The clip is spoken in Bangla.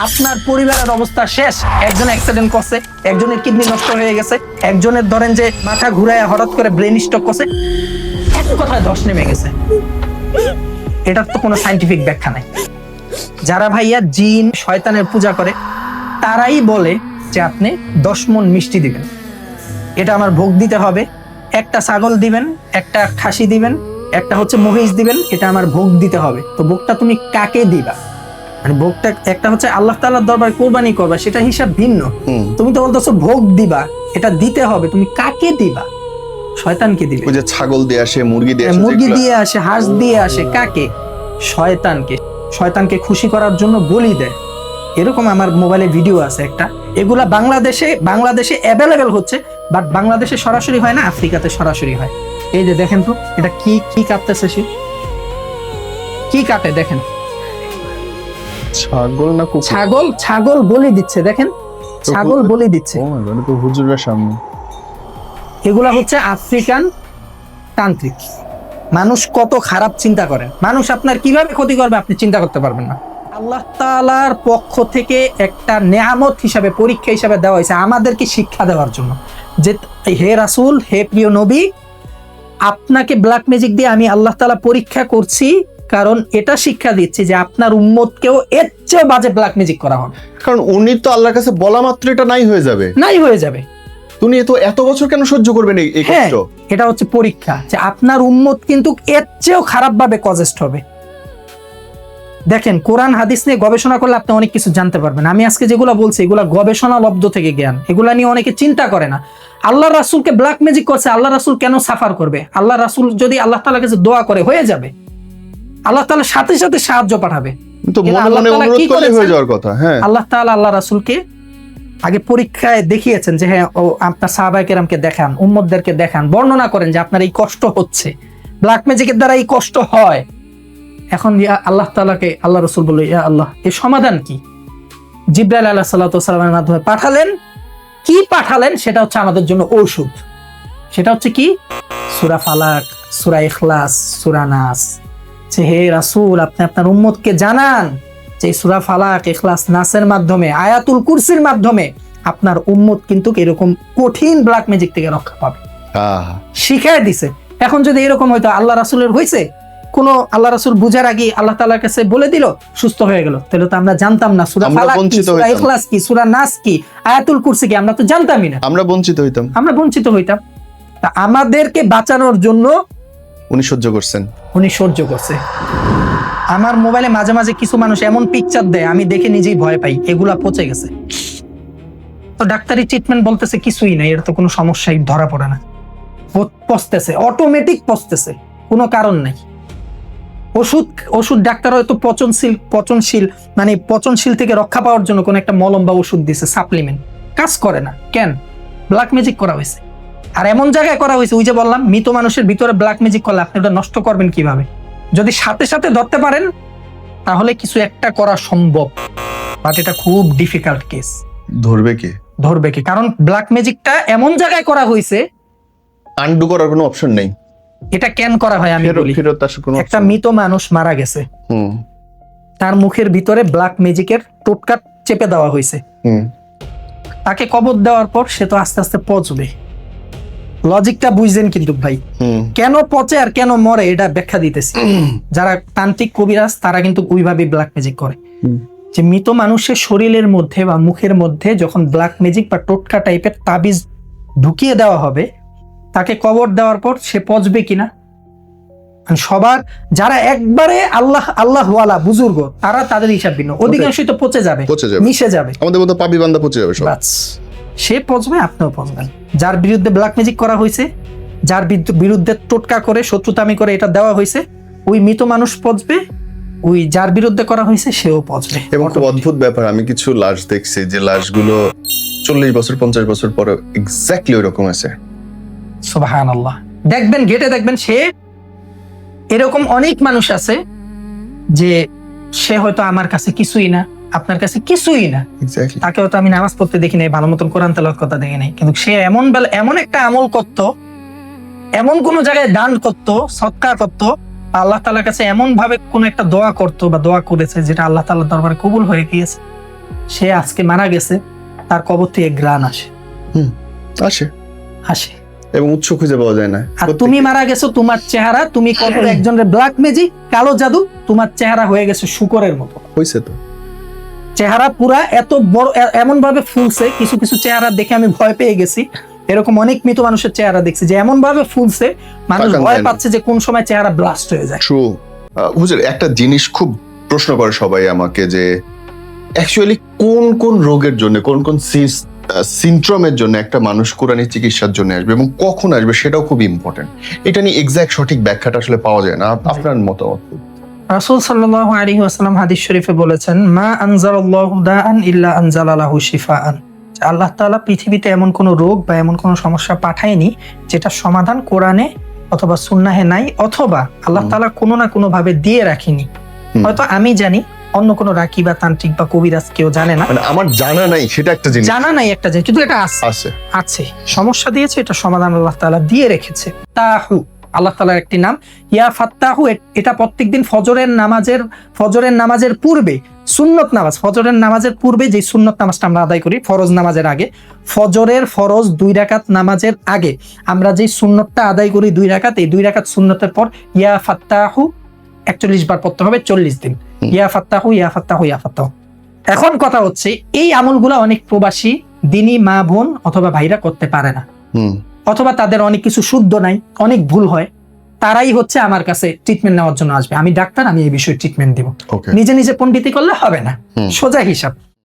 আপনার পরিবারের অবস্থা শেষ। একজন অ্যাক্সিডেন্ট করছে, একজনের কিডনি নষ্ট হয়ে গেছে, একজনের ধরেন যে মাথা ঘুরায় হঠাৎ করে ব্রেন স্ট্রোক করছে, এক কথায় ধস নেমে গেছে। এটার তো কোনো সায়েন্টিফিক ব্যাখ্যা নাই। যারা ভাইয়া জিন শয়তানের পূজা করে তারাই বলে যে আপনি 10 মণ মিষ্টি দিবেন, এটা আমার ভোগ দিতে হবে, একটা ছাগল দিবেন, একটা খাসি দিবেন, একটা হচ্ছে মহিষ দিবেন, এটা আমার ভোগ দিতে হবে। তো ভোগটা তুমি কাকে দিবা? মানে ভোগটা একটা হচ্ছে আল্লাহ তাআলার দরবারে কোরবানি করবা, সেটা হিসাব ভিন্ন। তুমি তো বলতেছো ভোগ দিবা, এটা দিতে হবে, তুমি কাকে দিবা? শয়তানকে দিবে। ওই যে ছাগল দিয়ে আসে, মুরগি দিয়ে আসে, মুরগি দিয়ে আসে, হাঁস দিয়ে আসে, কাকে? শয়তানকে। শয়তানকে খুশি করার জন্য বলি দেয়। এরকম আমার মোবাইলে ভিডিও আছে একটা। এগুলা বাংলাদেশে অ্যাভেলেবেল হচ্ছে, বাট বাংলাদেশে সরাসরি হয় না, আফ্রিকাতে সরাসরি হয়। এই যে দেখেন তো, এটা কি কাটতেছে সে, কি কাটে দেখেন। ছাগল না কুকুর? ছাগল বলি দিচ্ছে, দেখেন ছাগল বলি দিচ্ছে। ও মাই গড, তো হুজুরের সামনে। এগুলা হচ্ছে আফ্রিকান তান্ত্রিক। মানুষ কত খারাপ চিন্তা করে, মানুষ আপনার কিভাবে ক্ষতি করবে আপনি চিন্তা করতে পারবেন না। আল্লাহ তাআলার পক্ষ থেকে একটা নেয়ামত হিসাবে, পরীক্ষা হিসাবে দেওয়া হয়েছে আমাদেরকে শিক্ষা দেওয়ার জন্য, যে হে রাসূল, হে প্রিয় নবী, আপনাকে ব্ল্যাক ম্যাজিক দিয়ে আমি আল্লাহ তাআলা পরীক্ষা করছি, কারণ এটা শিক্ষা দিচ্ছি যে আপনার উম্মতকেও এর চেয়ে বাজে ব্ল্যাক ম্যাজিক করা হবে। কারণ উনি তো আল্লাহর কাছে বলা মাত্র এটা নাই হয়ে যাবে। তুমি তো এত বছর কেন সহ্য করবেন এই কষ্ট? এটা হচ্ছে পরীক্ষা, যে আপনার উম্মত কিন্তু এর চেয়েও খারাপ ভাবে কজেস্ট হবে। দেখেন, কোরআন হাদিস নিয়ে গবেষণা করলে আপনি অনেক কিছু জানতে পারবেন। আমি আজকে যেগুলো বলছি এগুলা গবেষণা লব্ধ থেকে জ্ঞান, এগুলা নিয়ে অনেকে চিন্তা করে না। আল্লাহ রাসূলকে ব্ল্যাক ম্যাজিক করছে, আল্লাহ রাসূল কেন সাফার করবে? আল্লাহ রাসূল যদি আল্লাহ তাআলার কাছে দোয়া করে হয়ে যাবে, আল্লাহ তাআলা সাথে সাথে সাহায্য পাঠাবে। তো মনে মনে অনুরোধ করলে হয়ে যাওয়ার কথা। হ্যাঁ, আল্লাহ তাআলা আল্লাহ রাসূলকে আগে পরীক্ষায় দেখিয়েছেন যে হ্যাঁ, আপনার সাহাবায়ে কেরামকে দেখান, উম্মতদেরকে দেখান, বর্ণনা করেন যে আপনার এই কষ্ট হচ্ছে, ব্ল্যাক ম্যাজিকের দ্বারা এই কষ্ট হয়। এখন আল্লাহ তাআলাকে আল্লাহ রাসূল বলল, ইয়া আল্লাহ, এর সমাধান কি? জিবরাইল আলাইহিস সালাতু ওয়াস সালামের মাধ্যমে পাঠালেন। কি পাঠালেন? সেটা হচ্ছে আমাদের জন্য ঔষধ। সেটা হচ্ছে কি? সূরা ফালাক, সূরা ইখলাস, সূরা নাস। যে হে রাসূল, আপনি আপনার উম্মতকে জানান যে সূরা ফালাক, ইখলাস, নাসের মাধ্যমে, আয়াতুল কুরসির মাধ্যমে আপনার উম্মত কিন্তু এরকম কঠিন ব্ল্যাক ম্যাজিক থেকে রক্ষা পাবে। শিখায় দিছে। এখন যদি এরকম হয়তো আল্লাহ রাসূলের হইছে, কোন আল্লাহ রাসূল বুঝার আগে আল্লাহ তাআলার কাছে বলে দিল, সুস্থ হয়ে গেল, তাহলে তো আমরা জানতাম না সূরা ফালাক কি, সূরা ইখলাস কি, সূরা নাস কি, আয়াতুল কুরসি কি, আমরা তো জানতামই না। আমরা বঞ্চিত হইতাম। তা আমাদেরকে বাঁচানোর জন্য উনি সহ্য করছে। আমার মোবাইলে মাঝে মাঝে কিছু মানুষ এমন পিকচার দেয়, আমি দেখে নিজেই ভয় পাই, এগুলা পচে গেছে। তো ডাক্তারি ট্রিটমেন্ট বলতেছে কিছুই নাই, এটা তো কোনো সমস্যাই ধরা পড়ে না, পচতেছে, অটোমেটিক পচতেছে, কোনো কারণ নাই। ওষুধ ডাক্তার হয়তো পচনশীল থেকে রক্ষা পাওয়ার জন্য কোন একটা মলম বা ওষুধ দিছে, সাপ্লিমেন্ট, কাজ করে না। কেন? ব্ল্যাক ম্যাজিক করা হয়েছে। আর এমন জায়গায় করা হয়েছে, ওই যে বললাম, মৃত মানুষের ভিতরে ব্ল্যাক ম্যাজিক করলে আপনি ওটা নষ্ট করবেন কিভাবে? যদি সাথে সাথে ধরতে পারেন তাহলে কিছু একটা করা সম্ভব, বাট এটা খুব ডিফিকাল্ট কেস। ধরবে কি? কারণ ব্ল্যাক ম্যাজিকটা এমন জায়গায় করা হয়েছে, আনডু করার কোনো অপশন নেই। এটা কেন করা হয় আমি বলি। একটা মৃত মানুষ মারা গেছে, তার মুখের ভিতরে ব্ল্যাক ম্যাজিকের টোটকা চেপে দেওয়া হয়েছে। তাকে কবর দেওয়ার পর সে তো আস্তে আস্তে পচবে। লজিকটা বুঝছেন কিন্তু ভাই, কেন পচে আর কেন মরে এটা ব্যাখ্যা দিতেছি। যারা তান্ত্রিক কবিরাজ তারা কিন্তু ওইভাবে ব্ল্যাক ম্যাজিক করে, যে মৃত মানুষের শরীরের মধ্যে বা মুখের মধ্যে যখন ব্ল্যাক ম্যাজিক বা টোটকা টাইপের তাবিজ ঢুকিয়ে দেওয়া হবে, তাকে কবর দেওয়ার পর সে পচবে কিনা। সবার যারা একবারে আল্লাহওয়ালা বুজুর্গ, তারা তাদের হিসাব ভিন্ন, অধিকাংশই তো পচে যাবে, মিশে যাবে, আমাদের মতো পাপী বান্দা পচে যাবে সব। সে পচবে, আপনিও পচবেন। যার বিরুদ্ধে ব্ল্যাক ম্যাজিক করা হয়েছে, যার বিরুদ্ধে টোটকা করে, শত্রুতামি করে এটা দেওয়া হয়েছে, ওই মৃত মানুষ পচবে, ওই যার বিরুদ্ধে করা হয়েছে সেও পচবে। এবং খুব অদ্ভুত ব্যাপার, আমি কিছু লাশ দেখছি যে লাশগুলো 40 বছর 50 বছর পরে এক্স্যাক্টলি ওইরকম আছে। সুবহানাল্লাহ। দেখবেন, ঘেটে দেখবেন, সে এরকম অনেক মানুষ আছে যে সে হয়তো আমার কাছে কিছুই না, আপনার কাছে কিছুই না, তাকে হয়তো আমি নামাজ পড়তে দেখি নাই, ভালো মতন কোরআন তেলাওয়াত করতে দেখি নাই, কিন্তু সে এমন একটা আমল করতো, এমন কোন জায়গায় দান করতো, সদকা করতো, আল্লাহ তাআলার কাছে এমন ভাবে কোন একটা দোয়া করতো বা দোয়া করেছে যেটা আল্লাহ তাআলার দরবারে কবুল হয়ে গিয়েছে। সে আজকে মারা গেছে, তার কবর থেকে গ্রান আসে আসে আসে এবং উৎস খুঁজে পাওয়া যায় না। আর তুমি মারা গেছো, তোমার চেহারা, তুমি কত একজনের ব্ল্যাক ম্যাজিক, কালো জাদু, তোমার চেহারা হয়ে গেছে শুকরের মতো। হয়েছে তো, চেহারা পুরা এত বড়, এমন ভাবে ফুলছে, কিছু কিছু চেহারা দেখে আমি ভয় পেয়ে গেছি। এরকম অনেক মৃত মানুষের চেহারা দেখছি যে এমন ভাবে ফুলছে, মানুষ তাকান ভয় যায় না। পাচ্ছে যে কোন সময় চেহারা ব্লাস্ট হয়ে যায়। ট্রু। হুজুর, একটা জিনিস খুব প্রশ্ন করে সবাই আমাকে যে অ্যাকচুয়ালি কোন কোন রোগের জন্য, কোন কোন সিনড্রোমের জন্য একটা মানুষ কোরআনী চিকিৎসার জন্য আসবে এবং কখন আসবে, সেটাও খুব ইম্পর্টেন্ট। এটা নিয়ে এক্সাক্ট সঠিক ব্যাখ্যাটা আসলে পাওয়া যায় না। আপনার মতামত? রাসূল সাল্লাল্লাহু আলাইহি ওয়াসাল্লাম হাদিস শরীফে বলেছেন, মা আনজালাল্লাহু দাআন ইল্লা আনজালা লাহু শিফাআন। আল্লাহ তাআলা পৃথিবীতে এমন কোন রোগ বা এমন কোন সমস্যা পাঠায়নি যেটা সমাধান কোরআনে অথবা সুন্নাহে নাই, অথবা আল্লাহ তাআলা কোনো না কোনো ভাবে দিয়ে রাখেনি। হয়তো আমি জানি, অন্য কোনো রাকি বা তান্ত্রিক বা কবিরাজ কেউ জানে না, মানে আমার জানা নাই সেটা একটা জিনিস, জানা নাই একটা জিনিস, কিন্তু এটা আছে আছে আছে সমস্যা দিয়েছে, এটা সমাধান আল্লাহ তাআলা দিয়ে রেখেছে। তাহু আল্লাহ তাআলার একটি নাম, ইয়া ফাত্তাহু। এটা প্রত্যেকদিন ফজরের নামাজের পূর্বে, সুন্নত নামাজ, ফজরের নামাজের পূর্বে যে সুন্নত নামাজটা আমরা আদায় করি ফরজ নামাজের আগে, ফজরের ফরজ 2 রাকাত নামাজের আগে আমরা যে সুন্নতটা আদায় করি 2 রাকাত, এই 2 রাকাত সুন্নতের পর ইয়া ফাত্তাহু 41 বার পড়তে হবে 40 দিন। ইয়া ফাত্তাহু ইয়া ফাত্তাহু ইয়া ফাত্তাহু। এখন কথা হচ্ছে, এই আমলগুলো অনেক প্রবাসী দিনী মা বোন অথবা ভাইরা করতে পারে না, অথবা তাদের অনেক কিছু শুদ্ধ নাই, অনেক ভুল হয়, তারাই হচ্ছে আমার কাছে ট্রিটমেন্ট নেওয়ার জন্য আসবে। আমি ডাক্তার, আমি এই বিষয়ে ট্রিটমেন্ট দিব। ওকে, নিজে নিজে পণ্ডিতি করলে হবে না, সোজা হিসাব।